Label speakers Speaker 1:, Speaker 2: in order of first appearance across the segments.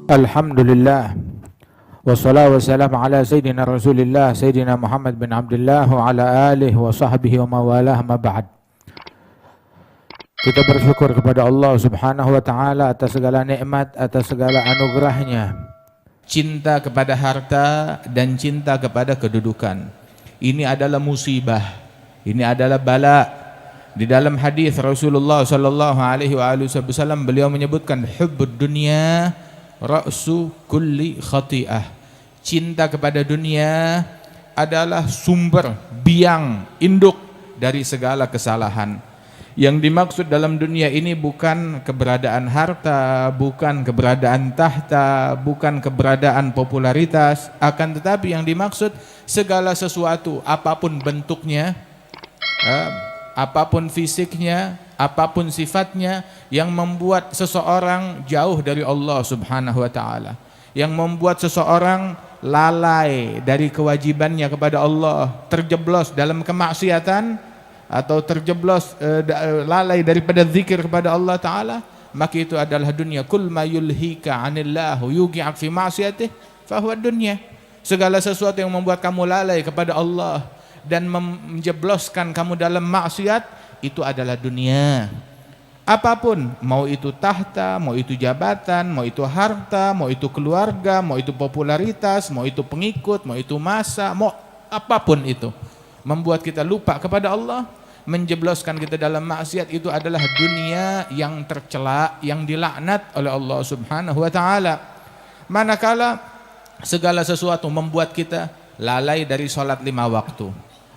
Speaker 1: Alhamdulillah wassalatu wassalamu ala sayyidina Rasulillah Sayyidina Muhammad bin Abdullah wa ala alihi wa sahbihi wa mawalah ma ba'd. Kita bersyukur kepada Allah Subhanahu wa taala atas segala nikmat, atas segala anugerahnya.
Speaker 2: Cinta kepada harta dan cinta kepada kedudukan. Ini adalah musibah. Ini adalah bala. Di dalam hadis Rasulullah sallallahu alaihi wasallam beliau menyebutkan hubbud dunya ra'su kulli khati'ah. Cinta kepada dunia adalah sumber biang induk dari segala kesalahan. Yang dimaksud dalam dunia ini bukan keberadaan harta, bukan keberadaan tahta, bukan keberadaan popularitas, akan tetapi yang dimaksud segala sesuatu apapun bentuknya, apapun fisiknya, apapun sifatnya yang membuat seseorang jauh dari Allah Subhanahu wa taala, yang membuat seseorang lalai dari kewajibannya kepada Allah, terjeblos dalam kemaksiatan atau terjeblos lalai daripada zikir kepada Allah taala, maka itu adalah dunia. Kul ma yulhika 'anillah yuqi'ak fi ma'siyatih fa huwa dunya. Segala sesuatu yang membuat kamu lalai kepada Allah dan menjebloskan kamu dalam maksiat, itu adalah dunia. Apapun, mau itu tahta, mau itu jabatan, mau itu harta, mau itu keluarga, mau itu popularitas, mau itu pengikut, mau itu massa, mau apapun itu, membuat kita lupa kepada Allah, menjebloskan kita dalam maksiat, itu adalah dunia yang tercela, yang dilaknat oleh Allah Subhanahu wa taala. Manakala segala sesuatu membuat kita lalai dari sholat 5 waktu,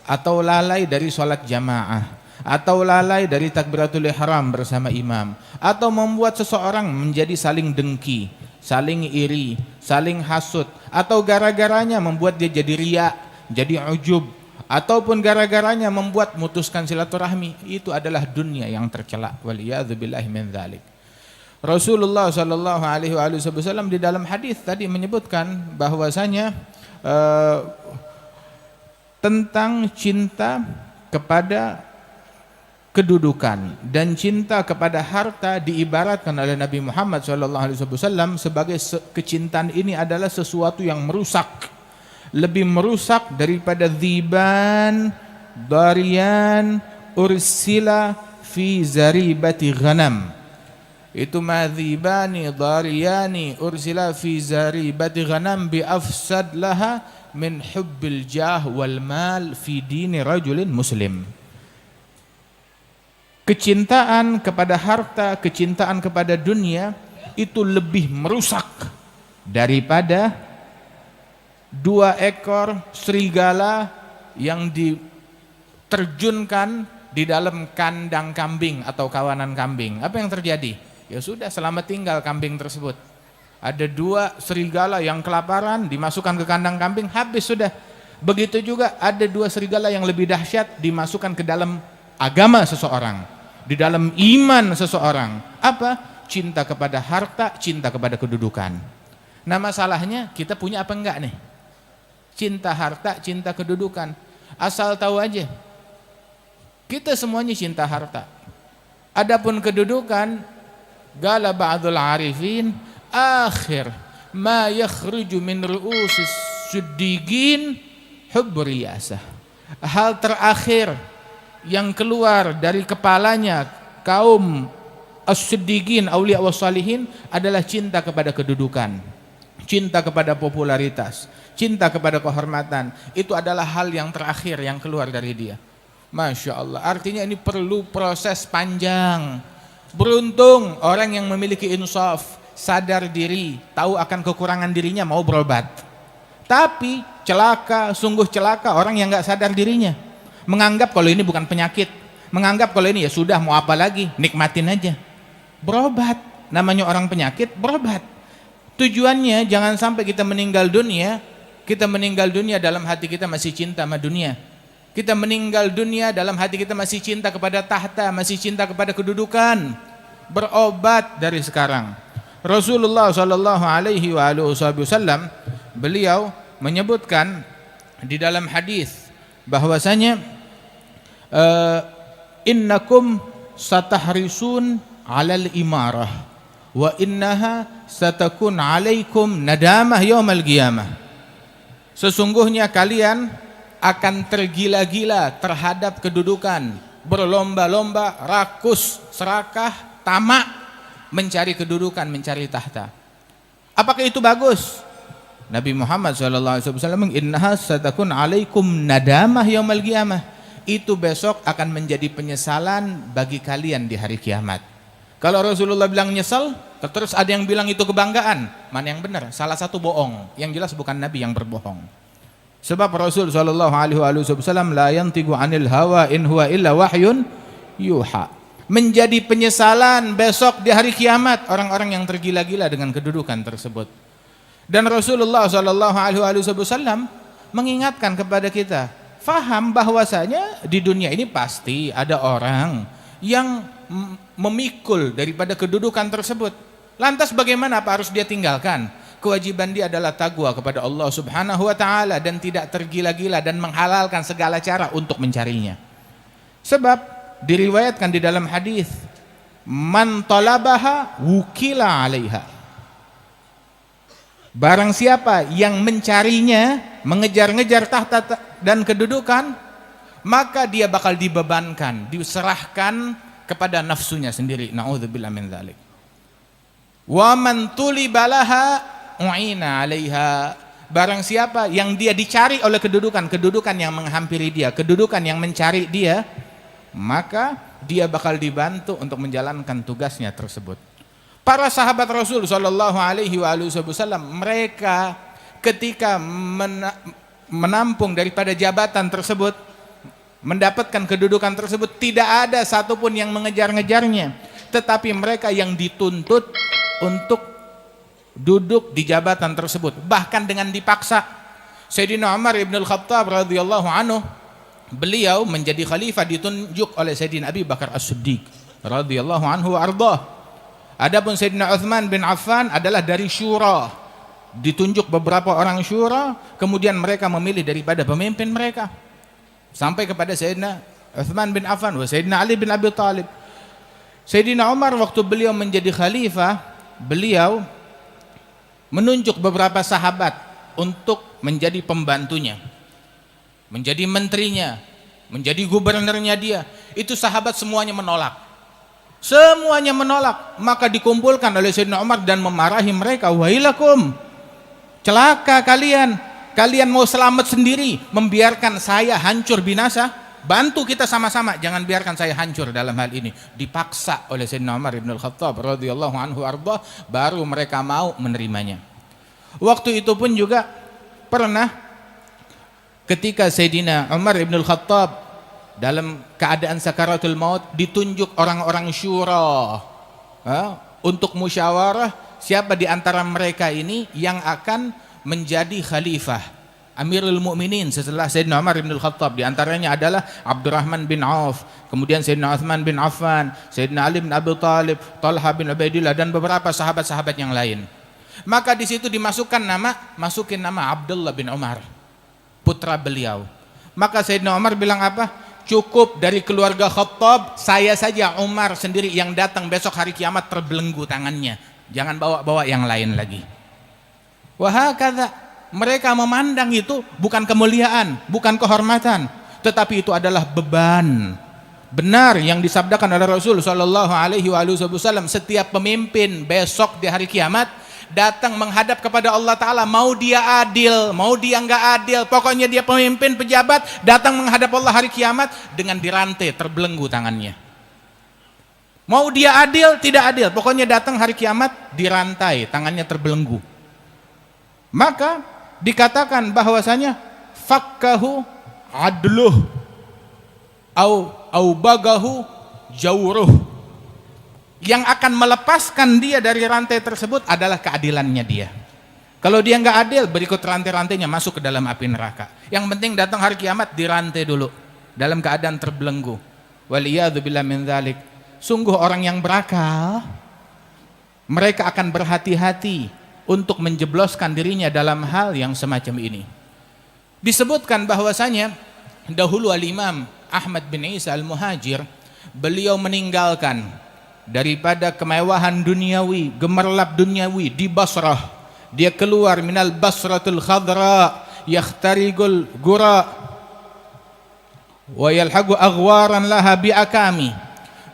Speaker 2: atau lalai dari sholat jamaah, atau lalai dari takbiratul ihram bersama imam, atau membuat seseorang menjadi saling dengki, saling iri, saling hasut, atau gara-garanya membuat dia jadi riya, jadi ujub, ataupun gara-garanya membuat mutuskan silaturahmi, itu adalah dunia yang tercela. Waliyadzubillahi min dzalik. Rasulullah sallallahu alaihi wasallam di dalam hadis tadi menyebutkan bahwasanya tentang cinta kepada kedudukan dan cinta kepada harta diibaratkan oleh Nabi Muhammad SAW sebagai kecintaan ini adalah sesuatu yang merusak, lebih merusak daripada dhiban dariyan ursila fi zaribati ghanam. Itu madhibani dariyani ursila fi zaribati ghanam bi afsad laha min hubbil jah wal mal fi dini rajulin muslim. Kecintaan kepada harta, kecintaan kepada dunia itu lebih merusak daripada 2 ekor serigala yang diterjunkan di dalam kandang kambing atau kawanan kambing. Apa yang terjadi? Ya sudah, selamat tinggal kambing tersebut. Ada 2 serigala yang kelaparan, dimasukkan ke kandang kambing, habis sudah. Begitu juga ada 2 serigala yang lebih dahsyat, dimasukkan ke dalam agama seseorang, di dalam iman seseorang. Apa? Cinta kepada harta, cinta kepada kedudukan. Nah masalahnya kita punya apa enggak nih? Cinta harta, cinta kedudukan. Asal tahu aja, kita semuanya cinta harta. Adapun kedudukan, gala ba'dul arifin, akhir ma yakhruju min ru'usis suddigin hubbur riyasah. Hal terakhir yang keluar dari kepalanya kaum as-siddiqin, auliya wassalihin, adalah cinta kepada kedudukan, cinta kepada popularitas, cinta kepada kehormatan. Itu adalah hal yang terakhir yang keluar dari dia. Masya Allah, artinya ini perlu proses panjang. Beruntung orang yang memiliki insaf, sadar diri, tahu akan kekurangan dirinya, mau berobat. Tapi celaka, sungguh celaka orang yang gak sadar dirinya, menganggap kalau ini bukan penyakit, menganggap kalau ini ya sudah, mau apa lagi, nikmatin aja. Berobat, namanya orang penyakit, berobat. Tujuannya jangan sampai kita meninggal dunia dalam hati kita masih cinta sama dunia. Kita meninggal dunia dalam hati kita masih cinta kepada tahta, masih cinta kepada kedudukan. Berobat dari sekarang. Rasulullah sallallahu alaihi wasallam beliau menyebutkan di dalam hadis bahwasanya innakum satahrisun 'alal imarah wa innaha satakun alaikum nadamah yaumal qiyamah. Sesungguhnya kalian akan tergila-gila terhadap kedudukan, berlomba-lomba, rakus, serakah, tamak, mencari kedudukan, mencari tahta. Apakah itu bagus? Nabi Muhammad SAW, innaha satakun alaikum nadamah yaumal qiyamah. Itu besok akan menjadi penyesalan bagi kalian di hari kiamat. Kalau Rasulullah bilang nyesal, terus ada yang bilang itu kebanggaan. Mana yang benar? Salah satu bohong. Yang jelas bukan Nabi yang berbohong. Sebab Rasul SAW la yantiqu anil hawa in huwa illa wahyun yuha. Menjadi penyesalan besok di hari kiamat orang-orang yang tergila-gila dengan kedudukan tersebut. Dan Rasulullah SAW mengingatkan kepada kita, faham bahwasanya di dunia ini pasti ada orang yang memikul daripada kedudukan tersebut. Lantas bagaimana apa harus dia tinggalkan? Kewajiban dia adalah taqwa kepada Allah Subhanahu wa taala dan tidak tergila-gila dan menghalalkan segala cara untuk mencarinya. Sebab diriwayatkan di dalam hadis, man talabaha wukila 'alaiha. Barang siapa yang mencarinya, mengejar-ngejar tahta dan kedudukan, maka dia bakal dibebankan, diserahkan kepada nafsunya sendiri. Na'udzubillah min dzalik. Wa man tulibalaha u'ina 'alaiha. Barang siapa yang dia dicari oleh kedudukan yang menghampiri dia, kedudukan yang mencari dia, maka dia bakal dibantu untuk menjalankan tugasnya tersebut. Para sahabat Rasul sallallahu alaihi wasallam, mereka ketika menampung daripada jabatan tersebut, mendapatkan kedudukan tersebut, tidak ada satupun yang mengejar-ngejarnya, tetapi mereka yang dituntut untuk duduk di jabatan tersebut, bahkan dengan dipaksa. Sayyidina Umar ibn al-Khattab radhiyallahu anhu, beliau menjadi khalifah ditunjuk oleh Sayyidina Abi Bakar As-Siddiq radhiyallahu anhu wa ardhah. Adapun Sayyidina Uthman bin Affan adalah dari syura, ditunjuk beberapa orang syura, kemudian mereka memilih daripada pemimpin mereka sampai kepada Sayyidina Uthman bin Affan wa Sayyidina Ali bin Abi Thalib. Sayyidina Umar waktu beliau menjadi khalifah, beliau menunjuk beberapa sahabat untuk menjadi pembantunya, menjadi menterinya, menjadi gubernurnya dia. Itu sahabat semuanya menolak. Semuanya menolak. Maka dikumpulkan oleh Sayyidina Umar dan memarahi mereka, wailakum, celaka kalian. Kalian mau selamat sendiri, membiarkan saya hancur binasa? Bantu kita sama-sama, jangan biarkan saya hancur dalam hal ini. Dipaksa oleh Sayyidina Umar ibn al-Khattab radhiyallahu anhu arda, baru mereka mau menerimanya. Waktu itu pun juga pernah ketika Sayyidina Umar ibn al-Khattab dalam keadaan sakaratul maut, ditunjuk orang-orang syura untuk musyawarah siapa di antara mereka ini yang akan menjadi khalifah, Amirul Mukminin setelah Sayyidina Umar bin Al-Khattab. Di antaranya adalah Abdurrahman bin Auf, kemudian Sayyidina Uthman bin Affan, Sayyidina Ali bin Abi Thalib, Talha bin Ubaidillah, dan beberapa sahabat-sahabat yang lain. Maka di situ masukin nama Abdullah bin Umar, putra beliau. Maka Sayyidina Umar bilang apa? Cukup dari keluarga Khattab, saya saja Umar sendiri yang datang besok hari kiamat terbelenggu tangannya. Jangan bawa-bawa yang lain lagi. Wahakadha, mereka memandang itu bukan kemuliaan, bukan kehormatan, tetapi itu adalah beban. Benar yang disabdakan oleh Rasul sallallahu alaihi wasallam, setiap pemimpin besok di hari kiamat datang menghadap kepada Allah Ta'ala, mau dia adil, mau dia enggak adil, pokoknya dia pemimpin pejabat, datang menghadap Allah hari kiamat dengan dirantai, terbelenggu tangannya. Mau dia adil, tidak adil, pokoknya datang hari kiamat dirantai, tangannya terbelenggu. Maka dikatakan bahwasanya fakkahu adluh au bagahu jauruh. Yang akan melepaskan dia dari rantai tersebut adalah keadilannya dia. Kalau dia nggak adil, berikut rantai-rantainya masuk ke dalam api neraka. Yang penting datang hari kiamat dirantai dulu dalam keadaan terbelenggu. Waliyadzubillah min dzalik. Sungguh orang yang berakal, mereka akan berhati-hati untuk menjebloskan dirinya dalam hal yang semacam ini. Disebutkan bahwasanya dahulu Al-Imam Ahmad bin Isa Al-Muhajir, beliau meninggalkan daripada kemewahan duniawi, gemerlap duniawi di Basrah. Dia keluar minal Basratul Khadra yakhtarigul gura wa yalhagu aghwaran laha bi'akami.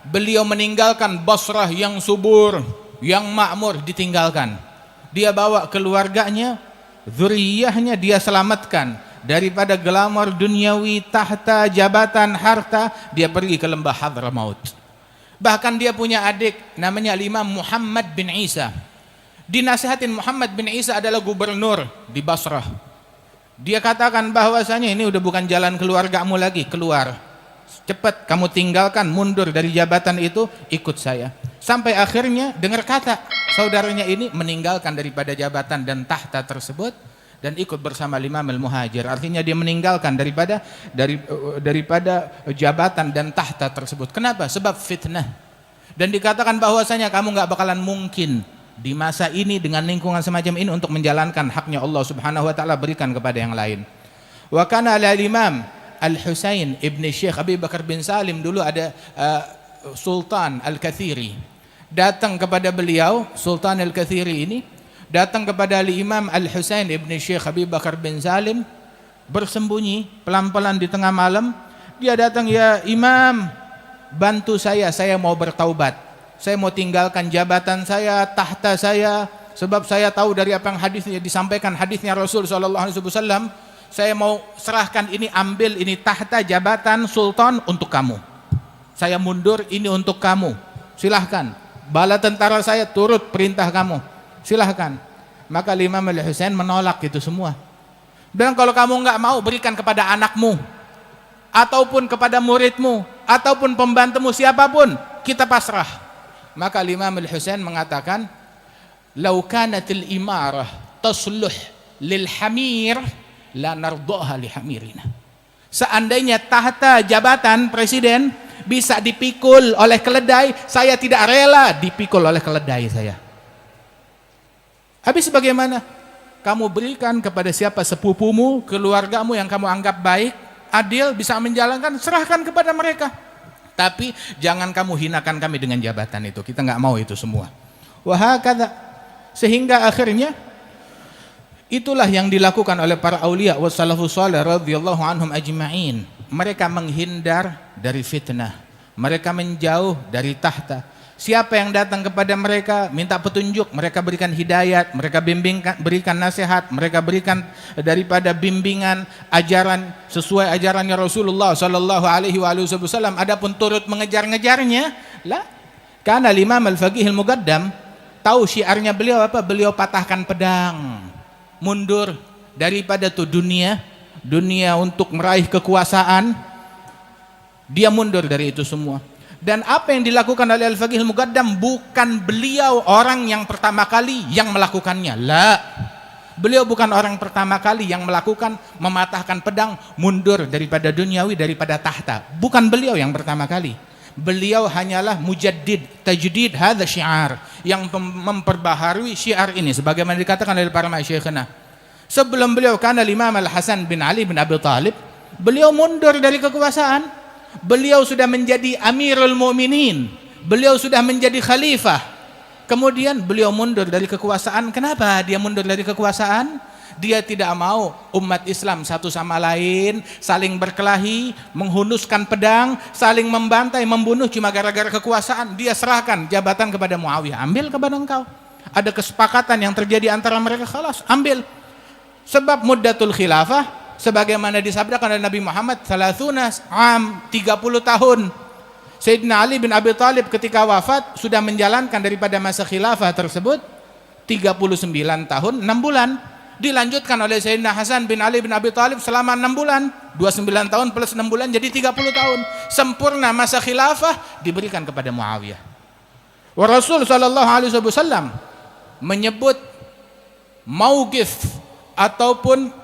Speaker 2: Beliau meninggalkan Basrah yang subur, yang makmur, ditinggalkan. Dia bawa keluarganya, zuriyahnya dia selamatkan daripada glamor duniawi, tahta, jabatan, harta. Dia pergi ke lembah Hadramaut. Bahkan dia punya adik namanya Imam Muhammad bin Isa. Dinasihatin Muhammad bin Isa adalah gubernur di Basrah. Dia katakan bahwasanya ini udah bukan jalan keluargamu lagi, keluar. Cepat kamu tinggalkan, mundur dari jabatan itu, ikut saya. Sampai akhirnya dengar kata saudaranya ini meninggalkan daripada jabatan dan tahta tersebut dan ikut bersama Imam al-Muhajir. Artinya dia meninggalkan daripada jabatan dan tahta tersebut. Kenapa? Sebab fitnah. Dan dikatakan bahwasanya kamu nggak bakalan mungkin di masa ini dengan lingkungan semacam ini untuk menjalankan haknya Allah Subhanahu wa taala, berikan kepada yang lain. Wa kana al-Imam Al-Husain ibn Syekh Abi Bakar bin Salim, dulu ada Sultan Al-Kathiri. Datang kepada beliau, Sultan Al-Kathiri ini datang kepada Imam Al-Husain ibn Syekh Abi Bakar bin Salim bersembunyi pelan-pelan di tengah malam. Dia datang, "Ya Imam, bantu saya mau bertaubat. Saya mau tinggalkan jabatan saya, tahta saya, sebab saya tahu dari apa yang hadisnya disampaikan, hadisnya Rasul sallallahu alaihi wasallam, saya mau serahkan ini, ambil ini tahta, jabatan sultan untuk kamu. Saya mundur, ini untuk kamu. Silahkan. Bala tentara saya turut perintah kamu. Silahkan." Maka Imam Al-Husain menolak itu semua. Dan kalau kamu enggak mau, berikan kepada anakmu, ataupun kepada muridmu, ataupun pembantumu, siapapun, kita pasrah. Maka Imam Al-Husain mengatakan, "Lau kanatil imarah tasluh lil hamir la nardaha li hamirina." Seandainya tahta jabatan presiden bisa dipikul oleh keledai, saya tidak rela dipikul oleh keledai saya. Habis bagaimana? Kamu berikan kepada siapa sepupumu, keluargamu yang kamu anggap baik, adil, bisa menjalankan, serahkan kepada mereka. Tapi jangan kamu hinakan kami dengan jabatan itu. Kita nggak mau itu semua. Wahakadha. Sehingga akhirnya itulah yang dilakukan oleh para aulia wassalafus salih radhiyallahu anhum ajma'in. Mereka menghindar dari fitnah. Mereka menjauh dari tahta. Siapa yang datang kepada mereka minta petunjuk, mereka berikan hidayat, mereka bimbingkan, berikan nasihat, mereka berikan daripada bimbingan ajaran sesuai ajarannya Rasulullah sallallahu alaihi wasallam. Adapun turut mengejar-ngejarnya, lah. Karena Imam Al-Faqih Al-Muqaddam tahu syiarnya beliau apa? Beliau patahkan pedang, mundur daripada tuh dunia untuk meraih kekuasaan. Dia mundur dari itu semua. Dan apa yang dilakukan oleh Al-Faqih Al-Muqaddam bukan beliau orang yang pertama kali yang melakukannya. La. Beliau bukan orang pertama kali yang melakukan mematahkan pedang, mundur daripada duniawi, daripada tahta. Bukan beliau yang pertama kali. Beliau hanyalah mujaddid, tajdid hadza syiar, yang memperbaharui syiar ini sebagaimana dikatakan oleh para masyayikhna. Sebelum beliau kana Imam Al-Hasan bin Ali bin Abi Thalib, beliau mundur dari kekuasaan. Beliau sudah menjadi Amirul Mu'minin, beliau sudah menjadi khalifah. Kemudian beliau mundur dari kekuasaan. Kenapa dia mundur dari kekuasaan? Dia tidak mau umat Islam satu sama lain saling berkelahi, menghunuskan pedang, saling membantai, membunuh cuma gara-gara kekuasaan. Dia serahkan jabatan kepada Muawiyah, ambil kepada engkau. Ada kesepakatan yang terjadi antara mereka, khalas, ambil. Sebab muddatul khilafah sebagaimana disabdakan oleh Nabi Muhammad 30 tahun. Sayyidina Ali bin Abi Thalib ketika wafat sudah menjalankan daripada masa khilafah tersebut 39 tahun 6 bulan. Dilanjutkan oleh Sayyidina Hasan bin Ali bin Abi Thalib selama 6 bulan. 29 tahun plus 6 bulan jadi 30 tahun. Sempurna masa khilafah diberikan kepada Muawiyah. Wa Rasul sallallahu alaihi wasallam menyebut mauqif ataupun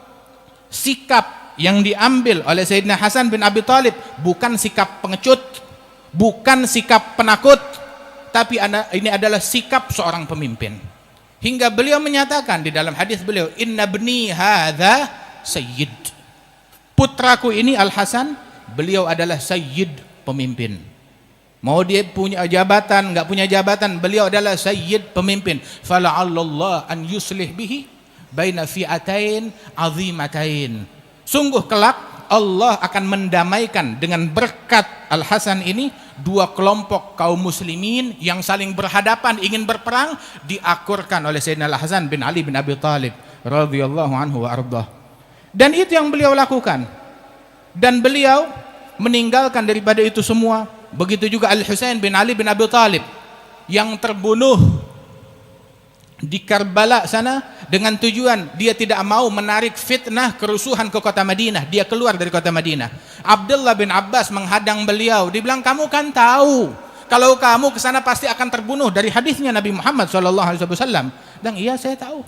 Speaker 2: sikap yang diambil oleh Sayyidina Hasan bin Abi Thalib bukan sikap pengecut, bukan sikap penakut, tapi ini adalah sikap seorang pemimpin. Hingga beliau menyatakan di dalam hadis beliau, "Inna bni hadza sayyid." Putraku ini Al-Hasan, beliau adalah sayyid, pemimpin. Mau dia punya jabatan, enggak punya jabatan, beliau adalah sayyid, pemimpin. Fala'allallah an yuslih bihi baina fi'atain azimatain. Sungguh kelak Allah akan mendamaikan dengan berkat Al-Hasan ini dua kelompok kaum muslimin yang saling berhadapan ingin berperang, diakurkan oleh Sayyidina Al-Hasan bin Ali bin Abi Thalib radhiyallahu anhu wa ardah. Dan itu yang beliau lakukan. Dan beliau meninggalkan daripada itu semua. Begitu juga Al-Husain bin Ali bin Abi Thalib yang terbunuh di Karbala sana dengan tujuan dia tidak mau menarik fitnah kerusuhan ke kota Madinah. Dia keluar dari kota Madinah. Abdullah bin Abbas menghadang beliau. Dibilang, kamu kan tahu kalau kamu ke sana pasti akan terbunuh, dari hadisnya Nabi Muhammad SAW. Dan iya, saya tahu.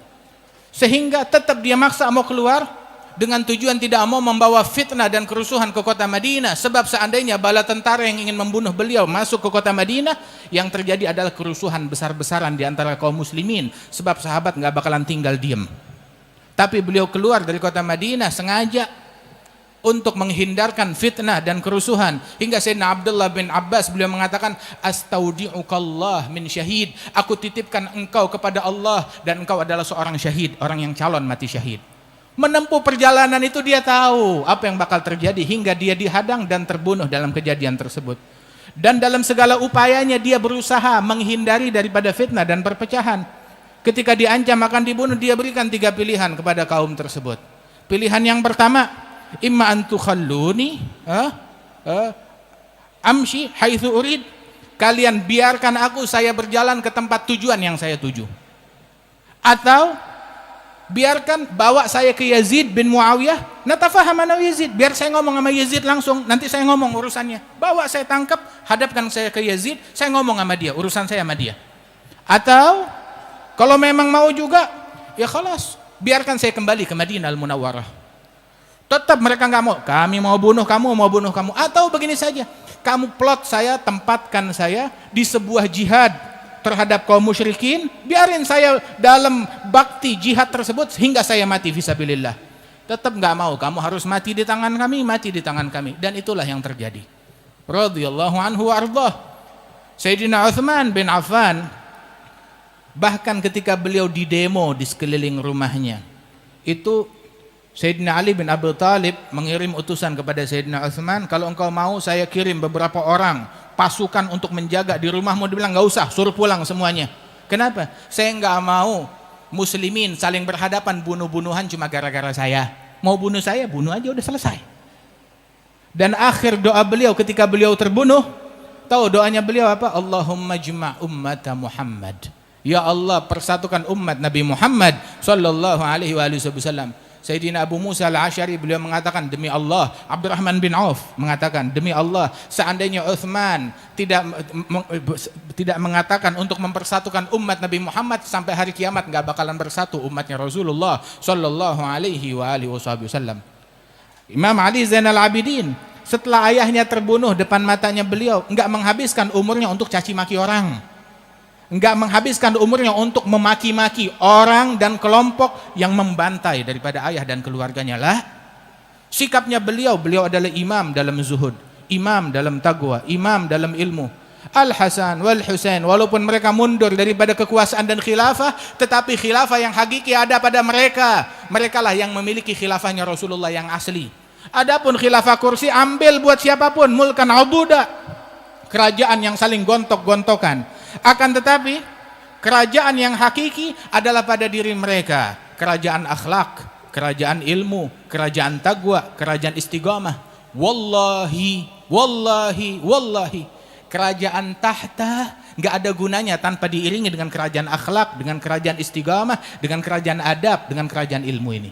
Speaker 2: Sehingga tetap dia maksa mau keluar dengan tujuan tidak mau membawa fitnah dan kerusuhan ke kota Madinah. Sebab seandainya bala tentara yang ingin membunuh beliau masuk ke kota Madinah, yang terjadi adalah kerusuhan besar-besaran di antara kaum muslimin. Sebab sahabat nggak bakalan tinggal diam. Tapi beliau keluar dari kota Madinah sengaja untuk menghindarkan fitnah dan kerusuhan. Hingga Sayyidina Abdullah bin Abbas beliau mengatakan, astaudi'ukallah min syahid. Aku titipkan engkau kepada Allah dan engkau adalah seorang syahid, orang yang calon mati syahid. Menempuh perjalanan itu dia tahu apa yang bakal terjadi hingga dia dihadang dan terbunuh dalam kejadian tersebut. Dan dalam segala upayanya dia berusaha menghindari daripada fitnah dan perpecahan. Ketika diancam akan dibunuh, dia berikan 3 pilihan kepada kaum tersebut. Pilihan yang pertama, imma an tukhalluni amshi haitsu urid. Kalian biarkan aku, saya berjalan ke tempat tujuan yang saya tuju. Atau biarkan bawa saya ke Yazid bin Muawiyah, natafaham ana Yazid, biar saya ngomong sama Yazid langsung, nanti saya ngomong urusannya. Bawa saya tangkap, hadapkan saya ke Yazid, saya ngomong sama dia, urusan saya sama dia. Atau kalau memang mau juga, ya khalas, biarkan saya kembali ke Madinah Al-Munawwarah. Tetap mereka nggak mau, kami mau bunuh kamu, mau bunuh kamu. Atau begini saja, kamu plot saya, tempatkan saya di sebuah jihad terhadap kaum musyrikin, biarin saya dalam bakti jihad tersebut hingga saya mati fisabilillah. Tetap nggak mau, kamu harus mati di tangan kami, mati di tangan kami. Dan itulah yang terjadi. Radhiyallahu anhu wa ardhah. Sayyidina Utsman bin Affan, bahkan ketika beliau di demo di sekeliling rumahnya, itu Sayyidina Ali bin Abi Thalib mengirim utusan kepada Sayyidina Utsman, kalau engkau mau saya kirim beberapa orang pasukan untuk menjaga di rumahmu. Dia bilang, nggak usah, suruh pulang semuanya. Kenapa? Saya nggak mau muslimin saling berhadapan bunuh-bunuhan cuma gara-gara saya. Mau bunuh saya, bunuh aja udah selesai. Dan akhir doa beliau ketika beliau terbunuh, tahu doanya beliau apa? Allahumma jma' ummata Muhammad. Ya Allah, persatukan umat Nabi Muhammad sallallahu alaihi wasallam. Sayyidina Abu Musa al-Asy'ari beliau mengatakan, demi Allah. Abdurrahman bin Auf mengatakan, demi Allah, seandainya Utsman tidak mengatakan untuk mempersatukan umat Nabi Muhammad, sampai hari kiamat nggak bakalan bersatu umatnya Rasulullah sallallahu alaihi wasallam. Imam Ali Zainal Abidin setelah ayahnya terbunuh depan matanya beliau, nggak menghabiskan umurnya untuk caci maki orang, enggak menghabiskan umurnya untuk memaki-maki orang dan kelompok yang membantai daripada ayah dan keluarganya. Lah, sikapnya beliau adalah imam dalam zuhud, imam dalam taqwa, imam dalam ilmu. Al-Hasan wal Husain, walaupun mereka mundur daripada kekuasaan dan khilafah, tetapi khilafah yang hakiki ada pada mereka. Mereka lah yang memiliki khilafahnya Rasulullah yang asli. Adapun khilafah kursi ambil buat siapapun, mulkan abuda, kerajaan yang saling gontok-gontokan. Akan tetapi kerajaan yang hakiki adalah pada diri mereka, kerajaan akhlak, kerajaan ilmu, kerajaan taqwa, kerajaan istiqamah. Wallahi, wallahi, wallahi, kerajaan tahta nggak ada gunanya tanpa diiringi dengan kerajaan akhlak, dengan kerajaan istiqamah, dengan kerajaan adab, dengan kerajaan ilmu ini.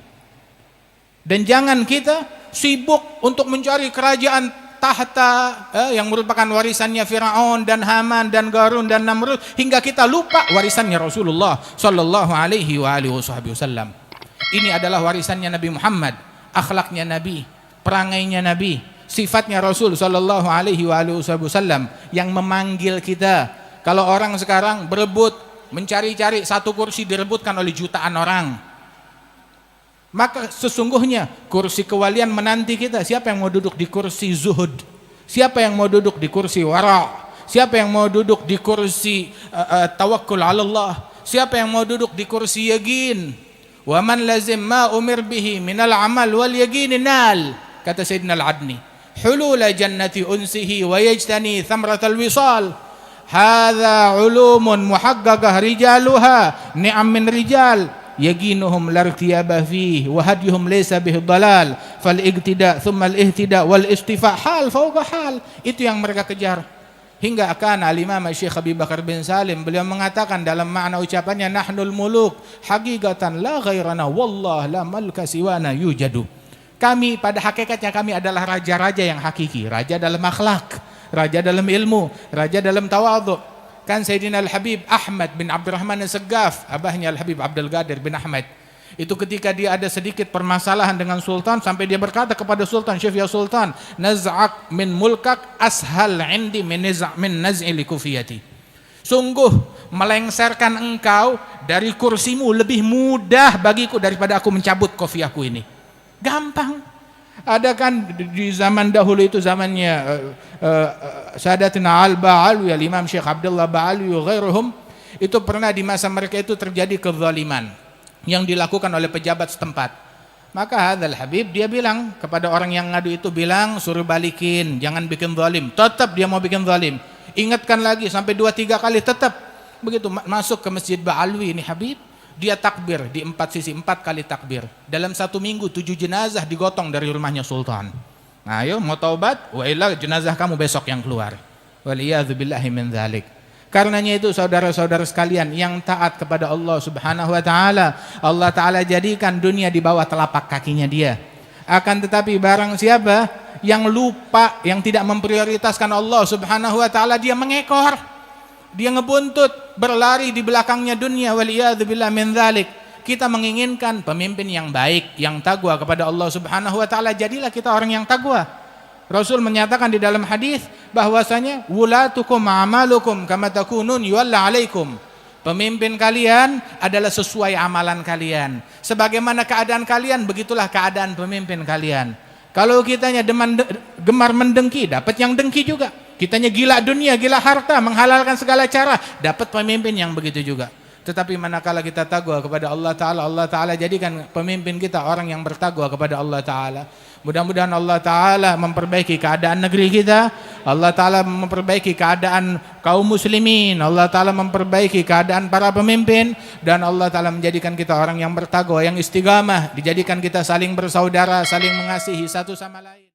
Speaker 2: Dan jangan kita sibuk untuk mencari kerajaan tahta yang merupakan warisannya Firaun dan Haman dan Qarun dan Namrud, hingga kita lupa warisannya Rasulullah sallallahu alaihi wasallam. Ini adalah warisannya Nabi Muhammad, akhlaknya Nabi, perangainya Nabi, sifatnya Rasul sallallahu alaihi wasallam yang memanggil kita. Kalau orang sekarang berebut mencari-cari satu kursi direbutkan oleh jutaan orang, maka sesungguhnya kursi kewalian menanti kita. Siapa yang mau duduk di kursi zuhud? Siapa yang mau duduk di kursi wara? Siapa yang mau duduk di kursi tawakkul 'ala Allah? Siapa yang mau duduk di kursi yaqin? Wa man lazim ma umir bihi minal amal wal yaqin nal. Kata Sayyidina Al-Adni, hulul jannati unsihi wa yajtani thamratal wisal. Hadza ulumun muhaqqaqah rijaluha ni'am min rijal yaqinuhum la irtiyaba fihi wa hadyuhum laysa bihi dalal fal iqtida thumma al ihtida wal istifa hal fawqa hal. Itu yang mereka kejar. Hingga akan al-Imam Syekh Habib Bakar bin Salim, beliau mengatakan dalam makna ucapannya, nahnul muluk hakikatan la ghairana wallah la malka siwana yujadu. Kami pada hakikatnya kami adalah raja-raja yang hakiki, raja dalam akhlak, raja dalam ilmu, raja dalam tawadhu. Kan Sayyidina Al-Habib Ahmad bin Abdurrahman As-Saggaf, abahnya Al-Habib Abdul Qadir bin Ahmad, itu ketika dia ada sedikit permasalahan dengan sultan, sampai dia berkata kepada sultan, "Syekh ya sultan, naz'ak min mulkak ashal indi min naz'i li kufiyati." Sungguh melengsarkan engkau dari kursimu lebih mudah bagiku daripada aku mencabut kofiahku ini. Gampang. Ada kan di zaman dahulu itu, zamannya Sadatina Al-Ba'alwi, Imam Syekh Abdullah Ba'alwi wa ghairuhum, itu pernah di masa mereka itu terjadi kezaliman yang dilakukan oleh pejabat setempat. Maka hadzal Habib dia bilang kepada orang yang ngadu itu, bilang suruh balikin, jangan bikin zalim. Tetap dia mau bikin zalim. Ingatkan lagi sampai 2-3 kali, tetap. Begitu masuk ke Masjid Ba'alwi ini Habib, dia takbir di 4 sisi, 4 kali takbir. Dalam 1 minggu 7 jenazah digotong dari rumahnya sultan. Nah, ayo mau taubat, wa illa jenazah kamu besok yang keluar. Waliyadzubillahi min dzalik. Karenanya itu saudara-saudara sekalian yang taat kepada Allah Subhanahu wa taala, Allah taala jadikan dunia di bawah telapak kakinya dia. Akan tetapi barang siapa yang lupa, yang tidak memprioritaskan Allah Subhanahu wa taala, dia mengekor. Dia ngebuntut, berlari di belakangnya dunia. Waliyadzubillah min dzalik. Kita menginginkan pemimpin yang baik, yang taqwa kepada Allah Subhanahu wa taala, jadilah kita orang yang taqwa. Rasul menyatakan di dalam hadis bahwasanya wulatukum amalukum kama takunun yuwalla alaikum. Pemimpin kalian adalah sesuai amalan kalian. Sebagaimana keadaan kalian, begitulah keadaan pemimpin kalian. Kalau kitanya gemar mendengki, dapat yang dengki juga. Kitanya gila dunia, gila harta, menghalalkan segala cara, dapat pemimpin yang begitu juga. Tetapi manakala kita taqwa kepada Allah Ta'ala, Allah Ta'ala jadikan pemimpin kita orang yang bertakwa kepada Allah Ta'ala. Mudah-mudahan Allah Ta'ala memperbaiki keadaan negeri kita, Allah Ta'ala memperbaiki keadaan kaum muslimin, Allah Ta'ala memperbaiki keadaan para pemimpin, dan Allah Ta'ala menjadikan kita orang yang bertakwa, yang istiqamah, dijadikan kita saling bersaudara, saling mengasihi satu sama lain.